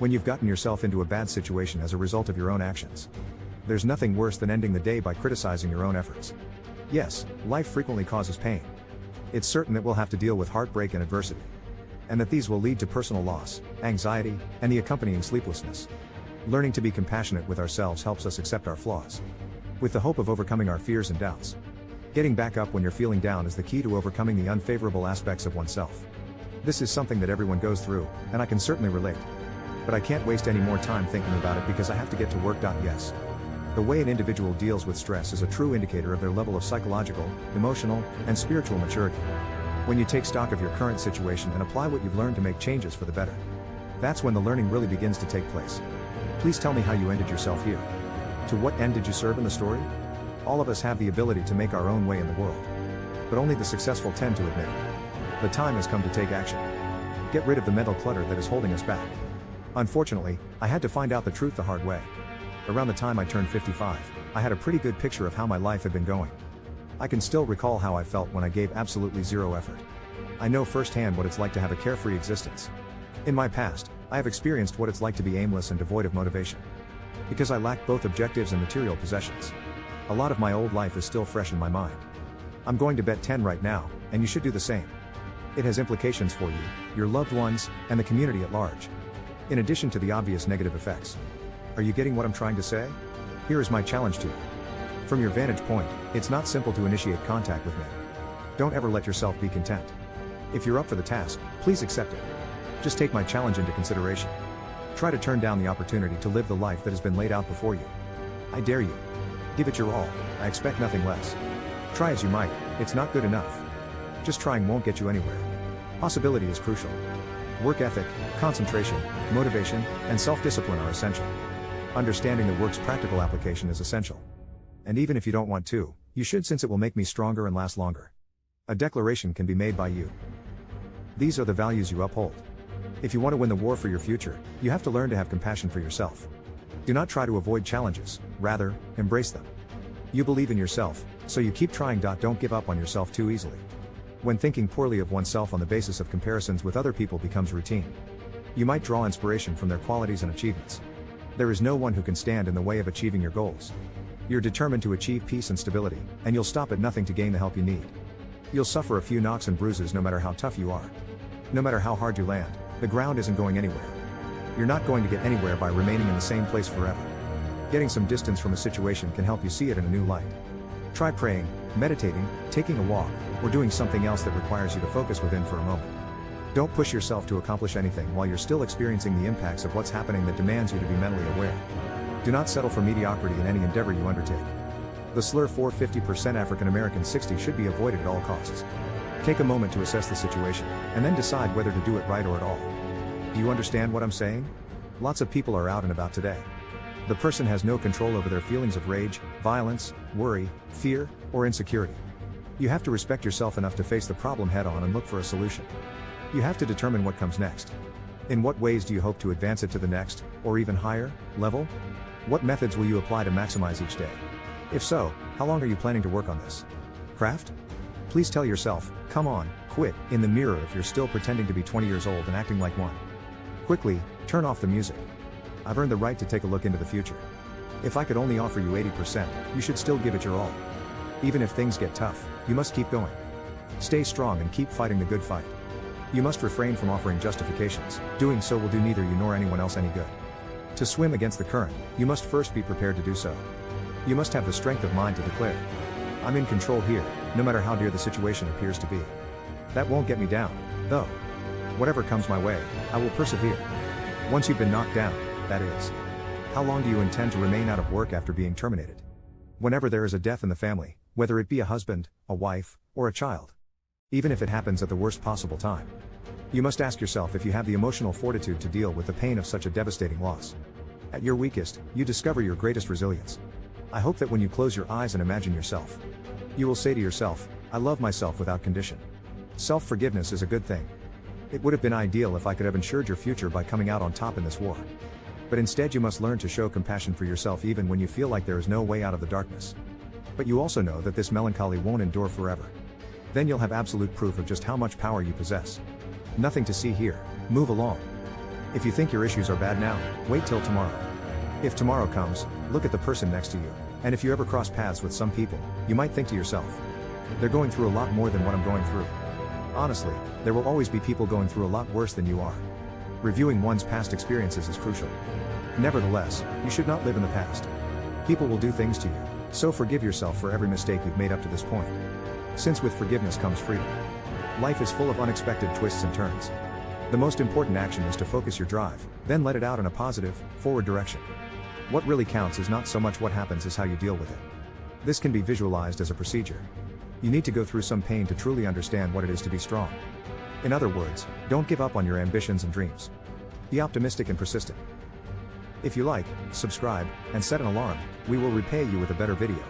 when you've gotten yourself into a bad situation as a result of your own actions. There's nothing worse than ending the day by criticizing your own efforts. Yes, life frequently causes pain. It's certain that we'll have to deal with heartbreak and adversity, and that these will lead to personal loss, anxiety, and the accompanying sleeplessness. Learning to be compassionate with ourselves helps us accept our flaws, with the hope of overcoming our fears and doubts. Getting back up when you're feeling down is the key to overcoming the unfavorable aspects of oneself. This is something that everyone goes through, and I can certainly relate. But I can't waste any more time thinking about it because I have to get to work. Yes. The way an individual deals with stress is a true indicator of their level of psychological, emotional, and spiritual maturity. When you take stock of your current situation and apply what you've learned to make changes for the better, that's when the learning really begins to take place. Please tell me how you ended yourself here. To what end did you serve in the story? All of us have the ability to make our own way in the world, but only the successful tend to admit it. The time has come to take action. Get rid of the mental clutter that is holding us back. Unfortunately, I had to find out the truth the hard way. Around the time I turned 55, I had a pretty good picture of how my life had been going. I can still recall how I felt when I gave absolutely zero effort. I know firsthand what it's like to have a carefree existence. In my past, I have experienced what it's like to be aimless and devoid of motivation. Because I lacked both objectives and material possessions. A lot of my old life is still fresh in my mind. I'm going to bet 10 right now, and you should do the same. It has implications for you, your loved ones, and the community at large. In addition to the obvious negative effects. Are you getting what I'm trying to say? Here is my challenge to you. From your vantage point, it's not simple to initiate contact with me. Don't ever let yourself be content. If you're up for the task, please accept it. Just take my challenge into consideration. Try to turn down the opportunity to live the life that has been laid out before you. I dare you. Give it your all, I expect nothing less. Try as you might, it's not good enough. Just trying won't get you anywhere. Possibility is crucial. Work ethic, concentration, motivation, and self-discipline are essential. Understanding the work's practical application is essential. And even if you don't want to, you should, since it will make me stronger and last longer. A declaration can be made by you. These are the values you uphold. If you want to win the war for your future, you have to learn to have compassion for yourself. Do not try to avoid challenges, rather, embrace them. You believe in yourself, so you keep trying. Don't give up on yourself too easily. When thinking poorly of oneself on the basis of comparisons with other people becomes routine, you might draw inspiration from their qualities and achievements. There is no one who can stand in the way of achieving your goals. You're determined to achieve peace and stability, and you'll stop at nothing to gain the help you need. You'll suffer a few knocks and bruises no matter how tough you are. No matter how hard you land, the ground isn't going anywhere. You're not going to get anywhere by remaining in the same place forever. Getting some distance from a situation can help you see it in a new light. Try praying, meditating, taking a walk, or doing something else that requires you to focus within for a moment. Don't push yourself to accomplish anything while you're still experiencing the impacts of what's happening that demands you to be mentally aware. Do not settle for mediocrity in any endeavor you undertake. The slur 450% African American 60 should be avoided at all costs. Take a moment to assess the situation, and then decide whether to do it right or at all. Do you understand what I'm saying? Lots of people are out and about today. The person has no control over their feelings of rage, violence, worry, fear, or insecurity. You have to respect yourself enough to face the problem head-on and look for a solution. You have to determine what comes next. In what ways do you hope to advance it to the next, or even higher, level? What methods will you apply to maximize each day? If so, how long are you planning to work on this craft? Please tell yourself, come on, quit, in the mirror if you're still pretending to be 20 years old and acting like one. Quickly, turn off the music. I've earned the right to take a look into the future. If I could only offer you 80%, you should still give it your all. Even if things get tough, you must keep going. Stay strong and keep fighting the good fight. You must refrain from offering justifications. Doing so will do neither you nor anyone else any good. To swim against the current, you must first be prepared to do so. You must have the strength of mind to declare, I'm in control here, no matter how dear the situation appears to be. That won't get me down, though. Whatever comes my way, I will persevere. Once you've been knocked down, that is. How long do you intend to remain out of work after being terminated? Whenever there is a death in the family, whether it be a husband, a wife, or a child. Even if it happens at the worst possible time. You must ask yourself if you have the emotional fortitude to deal with the pain of such a devastating loss. At your weakest, you discover your greatest resilience. I hope that when you close your eyes and imagine yourself, you will say to yourself, I love myself without condition. Self-forgiveness is a good thing. It would have been ideal if I could have ensured your future by coming out on top in this war. But instead you must learn to show compassion for yourself even when you feel like there is no way out of the darkness. But you also know that this melancholy won't endure forever. Then you'll have absolute proof of just how much power you possess. Nothing to see here, move along. If you think your issues are bad now, wait till tomorrow. If tomorrow comes, look at the person next to you, and if you ever cross paths with some people, you might think to yourself, they're going through a lot more than what I'm going through. Honestly, there will always be people going through a lot worse than you are. Reviewing one's past experiences is crucial. Nevertheless, you should not live in the past. People will do things to you, so forgive yourself for every mistake you've made up to this point. Since with forgiveness comes freedom. Life is full of unexpected twists and turns. The most important action is to focus your drive, then let it out in a positive, forward direction. What really counts is not so much what happens as how you deal with it. This can be visualized as a procedure. You need to go through some pain to truly understand what it is to be strong. In other words, don't give up on your ambitions and dreams. Be optimistic and persistent. If you like, subscribe, and set an alarm, we will repay you with a better video.